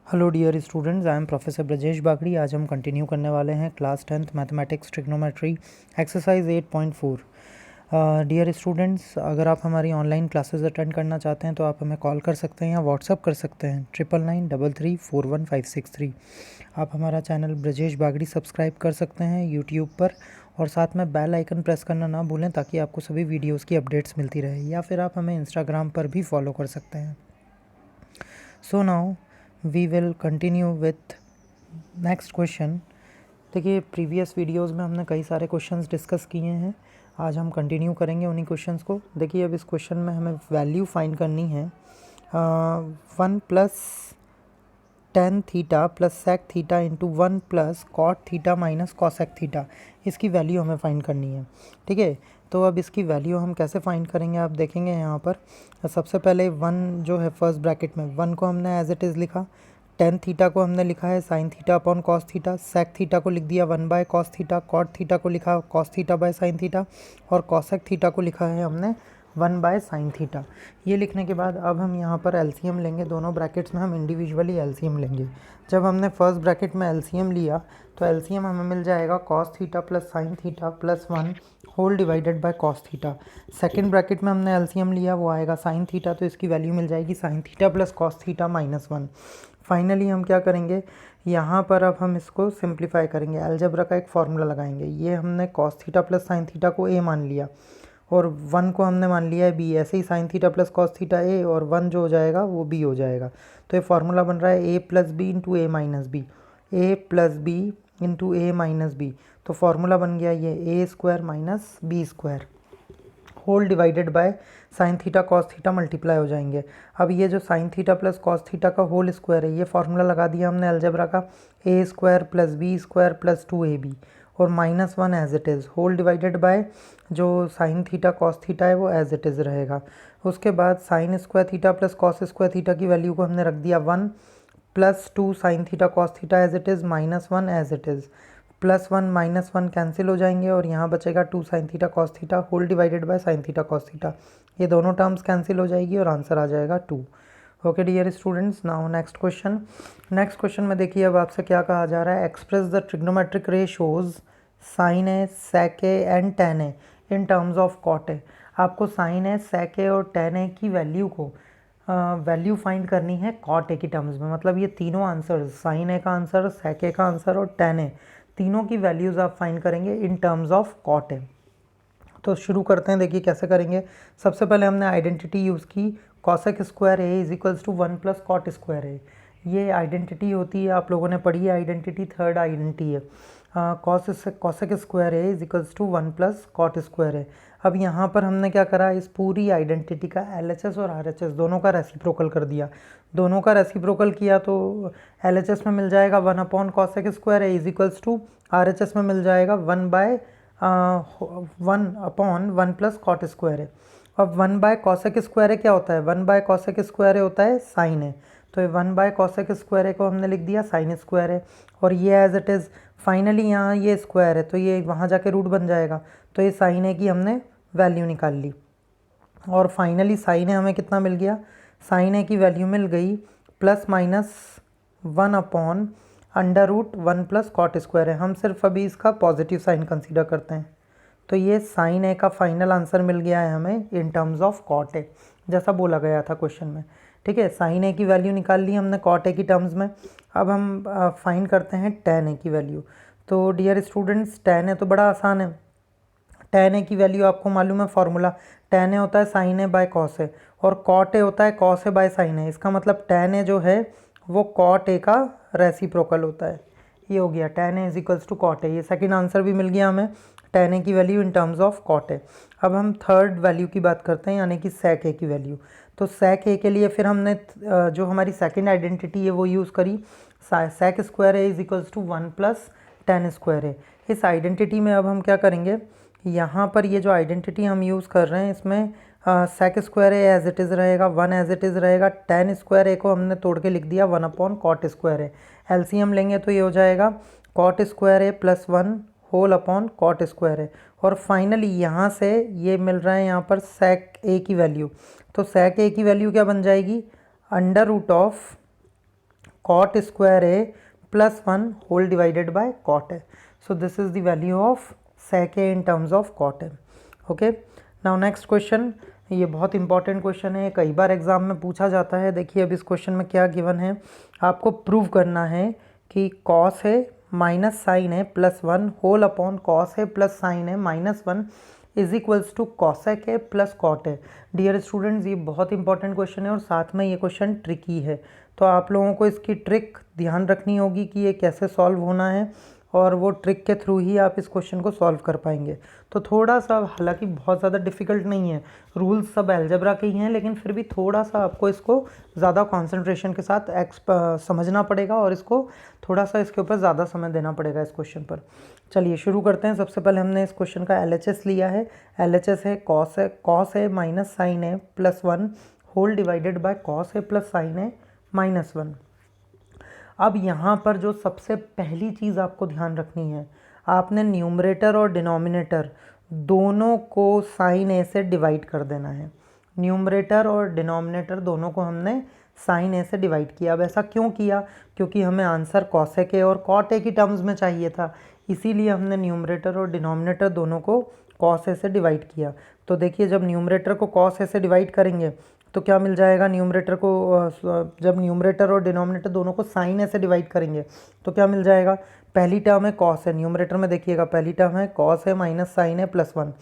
Hello dear students, I am professor Brajesh Bagdi. आज हम continue करने वाले हैं class 10th mathematics trigonometry exercise 8.4। Dear students, अगर आप हमारी ऑनलाइन क्लासेस अटेंड करना चाहते हैं तो आप हमें कॉल कर सकते हैं या व्हाट्सअप कर सकते हैं 9993341563। आप हमारा चैनल ब्रजेश बागड़ी सब्सक्राइब कर सकते हैं यूट्यूब पर, और साथ में बेल आइकन प्रेस करना ना भूलें ताकि आपको सभी वीडियोज़ की अपडेट्स मिलती रहे, या फिर आप हमें इंस्टाग्राम पर भी फॉलो कर सकते हैं। So now we will continue with next question. देखिए, प्रीवियस वीडियोस में हमने कई सारे क्वेश्चंस डिस्कस किए हैं। आज हम कंटिन्यू करेंगे उन्हीं क्वेश्चंस को। देखिए, अब इस क्वेश्चन में हमें वैल्यू फाइंड करनी है 1 plus tan theta plus sec theta into 1 plus cot theta minus cosec theta. इसकी वैल्यू हमें फाइंड करनी है। ठीक है, तो अब इसकी वैल्यू हम कैसे फाइंड करेंगे आप देखेंगे यहाँ पर। सबसे पहले 1 जो है फर्स्ट ब्रैकेट में 1 को हमने एज इट इज़ लिखा, टेन थीटा को हमने लिखा है sine theta upon cos theta, sec theta को लिख दिया 1 by cos theta, cot theta को लिखा cos theta by sine theta, और कॉसेक थीटा को लिखा है हमने 1 बाय साइन थीटा। ये लिखने के बाद अब हम यहाँ पर एलसीएम लेंगे। दोनों ब्रैकेट्स में हम इंडिविजुअली एलसीएम लेंगे। जब हमने फर्स्ट ब्रैकेट में एलसीएम लिया तो एलसीएम हमें मिल जाएगा cos theta plus sine theta plus 1 whole divided by cos theta. Second bracket में हमने एलसीएम लिया, वो आएगा साइन थीटा, तो इसकी वैल्यू मिल जाएगी sign theta plus cos theta minus 1। Finally हम क्या करेंगे, यहाँ पर अब हम इसको सिंप्लीफाई करेंगे, अलजेब्रा का एक फार्मूला लगाएंगे। ये हमने cos theta plus sine theta को ए मान लिया और 1 को हमने मान लिया है बी। ऐसे ही sine theta plus cos theta A, और 1 जो हो जाएगा वो बी हो जाएगा। तो ये फार्मूला बन रहा है A plus B into A minus B, A plus B into A minus B. तो फार्मूला बन गया ये A square minus B square whole divided by sine theta cos theta multiply हो जाएंगे। अब ये जो sine theta plus cos theta का होल स्क्वायर है, ये फार्मूला लगा दिया हमने अलजेब्रा का, A square plus B square plus 2ab, और minus 1 as it is whole divided by जो साइन थीटा कॉस थीटा है वो एज इट इज़ रहेगा। उसके बाद sine square theta plus cos square theta की वैल्यू को हमने रख दिया 1 plus 2 sine theta cos theta as it is minus 1 as it is, plus 1 minus 1 cancel हो जाएंगे और यहाँ बचेगा 2 sine theta cos theta whole divided by sine theta cos theta. ये दोनों टर्म्स कैंसिल हो जाएगी और आंसर आ जाएगा 2। Okay dear students, now next question. Next question में देखिए अब आपसे क्या कहा जा रहा है, express the trigonometric ratios sine A sec A and tan A in terms of cot A. आपको साइन ए सेक ए और टेन ए की वैल्यू को वैल्यू फाइंड करनी है कॉट ए की टर्म्स में। मतलब ये तीनों आंसर, साइन ए का आंसर, सेक ए का आंसर और टेन ए, तीनों की वैल्यूज़ आप फाइंड करेंगे in terms of cot A. तो शुरू करते हैं, देखिए कैसे करेंगे। सबसे पहले हमने आइडेंटिटी यूज़ की, cosec square A is equals to 1 plus cot square A. ये आइडेंटिटी होती है, आप लोगों ने पढ़ी है आइडेंटिटी, थर्ड आइडेंटिटी है। Cosec square A is equals to 1 plus cot square A. अब यहाँ पर हमने क्या करा, इस पूरी आइडेंटिटी का LHS और RHS दोनों का रेसिप्रोकल कर दिया। दोनों का रेसिप्रोकल किया तो LHS में मिल जाएगा 1 upon cosec square A is equals to, RHS में मिल जाएगा 1 by 1 upon 1 plus cot square A. अब 1 बाय कॉसेक स्क्वायर ए क्या होता है, 1 बाय कॉसेक स्क्वायर ए होता है साइन ए, तो ये 1 बाय कॉसेक स्क्वायर ए को हमने लिख दिया साइन स्क्वायर ए, और ये एज इट इज़ फाइनली यहाँ ये स्क्वायर है तो ये वहाँ जाके रूट बन जाएगा। तो ये साइन ए की हमने वैल्यू निकाल ली, और फाइनली साइन ए हमें कितना मिल गया, साइन ए की वैल्यू मिल गई plus minus 1 upon under root 1 plus cot square है। हम सिर्फ अभी इसका पॉजिटिव साइन कंसीडर करते हैं, तो ये साइन ए का फाइनल आंसर मिल गया है हमें in terms of cot A, जैसा बोला गया था क्वेश्चन में। ठीक है, साइन ए की वैल्यू निकाल ली हमने कॉट ए की टर्म्स में। अब हम फाइंड करते हैं टेन ए की वैल्यू। तो डियर स्टूडेंट्स, टेन ए तो बड़ा आसान है। टेन ए की वैल्यू आपको मालूम है फॉर्मूला, टेन ए होता है sine A by cos A, और कॉट ए होता है कॉस ए बाय साइन ए। इसका मतलब टेन ए जो है वो कॉट ए का रेसिप्रोकल होता है। ये हो गया tan A is equals to cot A. ये सेकंड आंसर भी मिल गया हमें, टेन ए की value in terms of cot A. अब हम थर्ड वैल्यू की बात करते हैं, यानी कि सेक ए की वैल्यू। तो सेक ए के लिए फिर हमने जो हमारी सेकंड आइडेंटिटी है वो यूज़ करी, sec square A is equals to 1 plus tan square A. इस आइडेंटिटी में अब हम क्या करेंगे, यहाँ पर ये जो आइडेंटिटी हम यूज़ कर रहे हैं इसमें sec square A as it is रहेगा, 1 एज इट इज़ रहेगा, टेन स्क्वायर ए को हमने तोड़ के लिख दिया 1 upon cot square A. LCM लेंगे तो ये हो जाएगा cot square A plus 1 whole upon cot square A, और फाइनली यहाँ से ये मिल रहा है यहाँ पर सेक ए की वैल्यू। तो सेक ए की वैल्यू क्या बन जाएगी, under root of cot square A plus 1 whole divided by cot A. So this is the value of sec a in terms of cot A. Okay, now next question. ये बहुत important question है, कई बार exam में पूछा जाता है. देखिए अब इस क्वेश्चन में क्या गिवन है, आपको प्रूव करना है कि कॉस है माइनस साइन है प्लस 1 होल अपॉन कॉस है प्लस साइन है minus 1 is equals to cosec है प्लस कॉट है. डियर स्टूडेंट्स, ये बहुत इंपॉर्टेंट क्वेश्चन है और साथ में ये क्वेश्चन ट्रिकी है, तो आप लोगों को इसकी ट्रिक ध्यान रखनी होगी कि ये कैसे सॉल्व होना है, और वो ट्रिक के थ्रू ही आप इस क्वेश्चन को सॉल्व कर पाएंगे. तो थोड़ा सा, हालांकि बहुत ज़्यादा डिफ़िकल्ट नहीं है, रूल्स सब अलजेब्रा के ही हैं, लेकिन फिर भी थोड़ा सा आपको इसको ज़्यादा कंसंट्रेशन के साथ समझना पड़ेगा और इसको थोड़ा सा इसके ऊपर ज़्यादा समय देना पड़ेगा इस क्वेश्चन पर. चलिए शुरू करते हैं. सबसे पहले हमने इस क्वेश्चन का LHS लिया है. LHS है कॉस है माइनस साइन है plus 1 whole divided by cos है प्लस साइन है माइनस 1. अब यहाँ पर जो सबसे पहली चीज़ आपको ध्यान रखनी है, आपने न्यूमरेटर और डिनोमिनेटर दोनों को साइन ए से डिवाइड कर देना है. न्यूमरेटर और डिनोमिनेटर दोनों को हमने साइन ए से डिवाइड किया. अब ऐसा क्यों किया? क्योंकि हमें आंसर कॉसेक ए और कॉट ए की टर्म्स में चाहिए था, इसीलिए हमने न्यूमरेटर और डिनोमिनेटर दोनों को कॉस ए से डिवाइड किया. तो देखिए, जब न्यूमरेटर को कॉस ए से डिवाइड करेंगे तो क्या मिल जाएगा, न्यूमरेटर को जब न्यूमरेटर और डिनोमिनेटर दोनों को साइन ए से डिवाइड करेंगे तो क्या मिल जाएगा, पहली टर्म है कॉस है, न्यूमरेटर में देखिएगा पहली टर्म है कॉस है माइनस साइन है प्लस 1,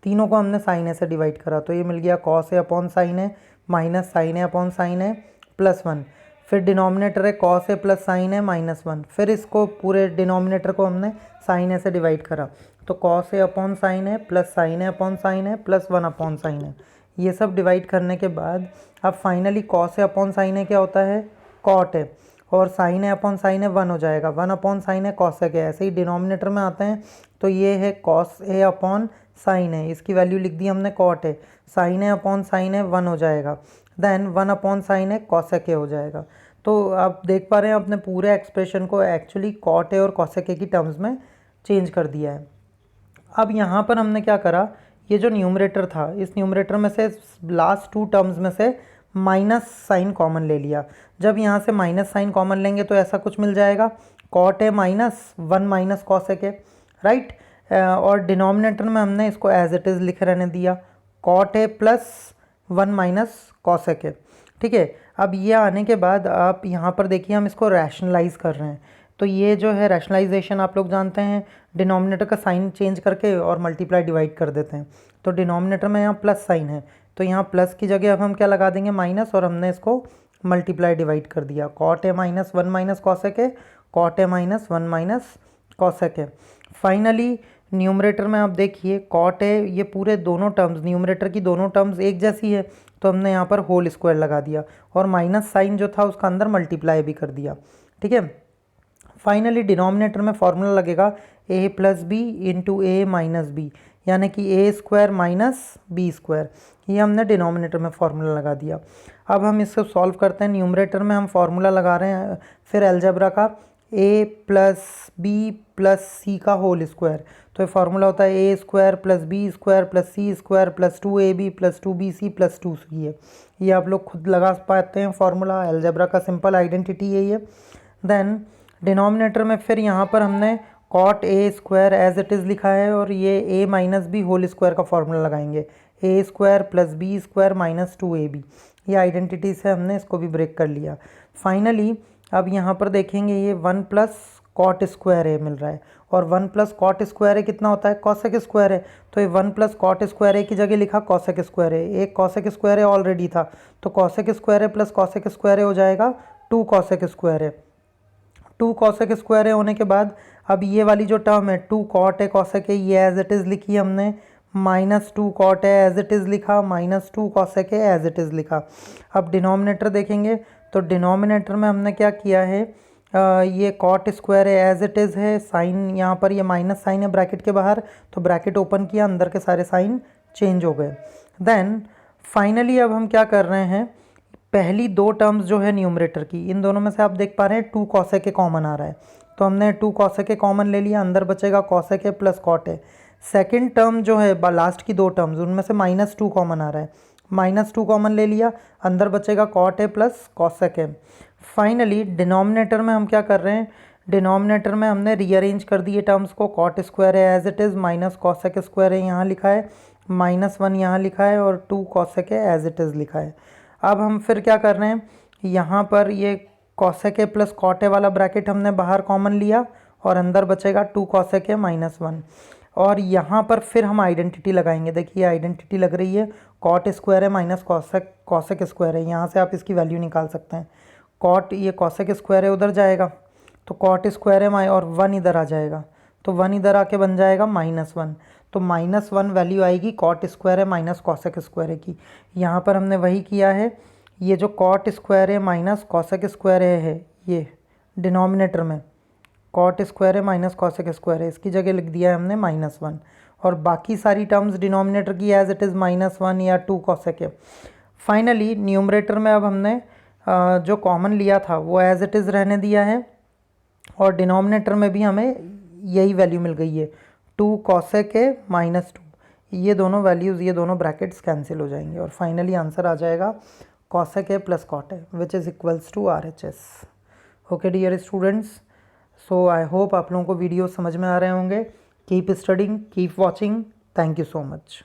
तीनों को हमने साइन ए से डिवाइड करा तो ये मिल गया कॉस ए अपॉन साइन है minus sign A upon sign है प्लस 1. फिर डिनोमिनेटर है कॉस ए प्लस साइन है माइनस 1, फिर इसको पूरे डिनोमिनेटर को हमने साइन ए से डिवाइड करा तो कॉस ए अपॉन साइन है plus sign A upon sign है प्लस 1 अपॉन साइन है. ये सब डिवाइड करने के बाद अब finally cos A upon sine ए क्या होता है, कॉट है, और sign A upon sine A 1 हो जाएगा, 1 अपॉन साइन ए कॉसेक है. ऐसे ही डिनोमिनेटर में आते हैं तो ये है कॉस ए अपॉन साइन है, इसकी वैल्यू लिख दी हमने कॉट है, sine A upon sine A 1 हो जाएगा, then 1 upon sine A cosec A हो जाएगा. तो आप देख पा रहे हैं अपने पूरे एक्सप्रेशन को एक्चुअली कॉट ए और कॉसेक ए की टर्म्स में चेंज कर दिया है. अब यहाँ पर हमने क्या करा, ये जो न्यूमरेटर था, इस न्यूमरेटर में से लास्ट 2 टर्म्स में से माइनस साइन कॉमन ले लिया. जब यहाँ से माइनस साइन कॉमन लेंगे तो ऐसा कुछ मिल जाएगा, cot A minus 1 minus cosec A, right. और डिनोमिनेटर में हमने इसको एज इट इज़ लिख रहने दिया, cot A plus 1 minus cosec A. ठीक है, अब ये आने के बाद आप यहाँ पर देखिए हम इसको रैशनलाइज कर रहे हैं. तो ये जो है रैशनलाइजेशन आप लोग जानते हैं, डिनोमिनेटर का साइन चेंज करके और मल्टीप्लाई डिवाइड कर देते हैं. तो डिनोमिनेटर में यहाँ प्लस साइन है तो यहाँ प्लस की जगह अब हम क्या लगा देंगे, माइनस, और हमने इसको मल्टीप्लाई डिवाइड कर दिया. Cot A minus 1 minus cosec A, cot A minus 1 minus cosec A. Finally numerator में आप देखिए कॉट ए, ये पूरे दोनों टर्म्स, न्यूमरेटर की दोनों टर्म्स एक जैसी है तो हमने यहाँ पर होल स्क्वायर लगा दिया और माइनस साइन जो था उसका अंदर मल्टीप्लाई भी कर दिया. ठीक है, फाइनली डिनोमिनेटर में फॉर्मूला लगेगा a plus B into A minus B, यानी कि A square minus B square. ये हमने डिनोमिनेटर में फार्मूला लगा दिया. अब हम इसको सॉल्व करते हैं. न्यूमरेटर में हम फार्मूला लगा रहे हैं फिर अलजेब्रा का, a plus B plus C का होल स्क्वायर. तो ये फार्मूला होता है A square plus B square plus C square plus 2ab plus 2bc plus 2c है. ये आप लोग खुद लगा पाते हैं फार्मूला, अलजेब्रा का सिंपल आइडेंटिटी है ये. देन डिनोमिनेटर में फिर यहाँ पर हमने cot A square as it is लिखा है और ये A minus B whole square का फार्मूला लगाएंगे, ए square plus B square minus 2ab. ये आइडेंटिटी से हमने इसको भी ब्रेक कर लिया. फाइनली अब यहाँ पर देखेंगे ये 1 प्लस कॉट स्क्वायर ए मिल रहा है और 1 प्लस कॉट स्क्वायर ए कितना होता है, कॉसेक स्क्वायर है. तो ये 1 प्लस कॉट स्क्वायर ए की जगह लिखा कॉसेक स्क्वायर ए. एक कॉसेक स्क्वायर ए ऑलरेडी था तो cosec square A plus cosec square ए हो जाएगा 2 कॉसेक स्क्वायर ए. 2 कॉसेक स्क्वायर ए होने के बाद अब ये वाली जो टर्म है 2 कॉट ए कॉसेक ए, ये एज इट इज़ लिखी हमने, minus 2 cot A as it is लिखा, minus 2 cosec A as it is लिखा. अब डिनोमिनेटर देखेंगे तो डिनोमिनेटर में हमने क्या किया है, ये cot square A as it is है, साइन यहाँ पर ये माइनस साइन है ब्रैकेट के बाहर तो ब्रैकेट ओपन किया, अंदर के सारे साइन चेंज हो गए. देन फाइनली अब हम क्या कर रहे हैं, पहली 2 टर्म्स जो है न्यूमरेटर की, इन दोनों में से आप देख पा रहे हैं 2 कॉसेक ए कॉमन आ रहा है तो हमने 2 कॉसेक ए कॉमन ले लिया, अंदर बचेगा cosec A plus cot A. Second term जो है लास्ट की 2 टर्म्स उनमें से माइनस 2 कॉमन आ रहा है, माइनस 2 कॉमन ले लिया, अंदर बचेगा cot A plus cosec A. Finally denominator में हम क्या कर रहे हैं, डिनोमिनेटर में हमने रीअरेंज कर दिए टर्म्स को। कॉट स्क्वायर है as it is, minus cosec square है यहाँ लिखा है, -1 यहाँ लिखा है और 2 कॉसेक है एज इट इज़ लिखा है। अब हम फिर क्या कर रहे हैं, यहाँ पर ये कॉसेक प्लस कॉट वाला ब्रैकेट हमने बाहर कॉमन लिया और अंदर बचेगा 2 कॉसेक -1। और यहाँ पर फिर हम आइडेंटिटी लगाएंगे। देखिए आइडेंटिटी लग रही है, कॉट स्क्वायर है माइनस कॉसेक स्क्वायर है, यहाँ से आप इसकी वैल्यू निकाल सकते हैं। कॉट ये कॉसेक स्क्वायर है उधर जाएगा तो कॉट स्क्वायर है और 1 इधर आ जाएगा तो 1 इधर आके बन जाएगा -1। तो -1 वैल्यू आएगी कॉट स्क्वायर है माइनस कॉसेक स्क्वायर है की। यहाँ पर हमने वही किया है, ये जो कॉट स्क्वायर है माइनस कॉसेक स्क्वायर है ये डिनोमिनेटर में कॉट स्क्वायर है माइनस कॉसेक स्क्वायर है, इसकी जगह लिख दिया है हमने -1 और बाकी सारी टर्म्स डिनोमिनेटर की एज इट इज़ -1 या 2 कॉसेक है। फाइनली न्यूमरेटर में अब हमने जो कॉमन लिया था वो एज इट इज़ रहने दिया है और डिनोमिनेटर में भी हमें यही वैल्यू मिल गई है 2 कॉसेक है -2। ये दोनों वैल्यूज़, ये दोनों ब्रैकेट्स कैंसिल हो जाएंगे और फाइनली आंसर आ जाएगा कॉसेक है प्लस कॉट है which is equals to RHS। Okay dear students, so I hope आप लोगों को वीडियो समझ में आ रहे होंगे। Keep studying, keep watching, thank you so much.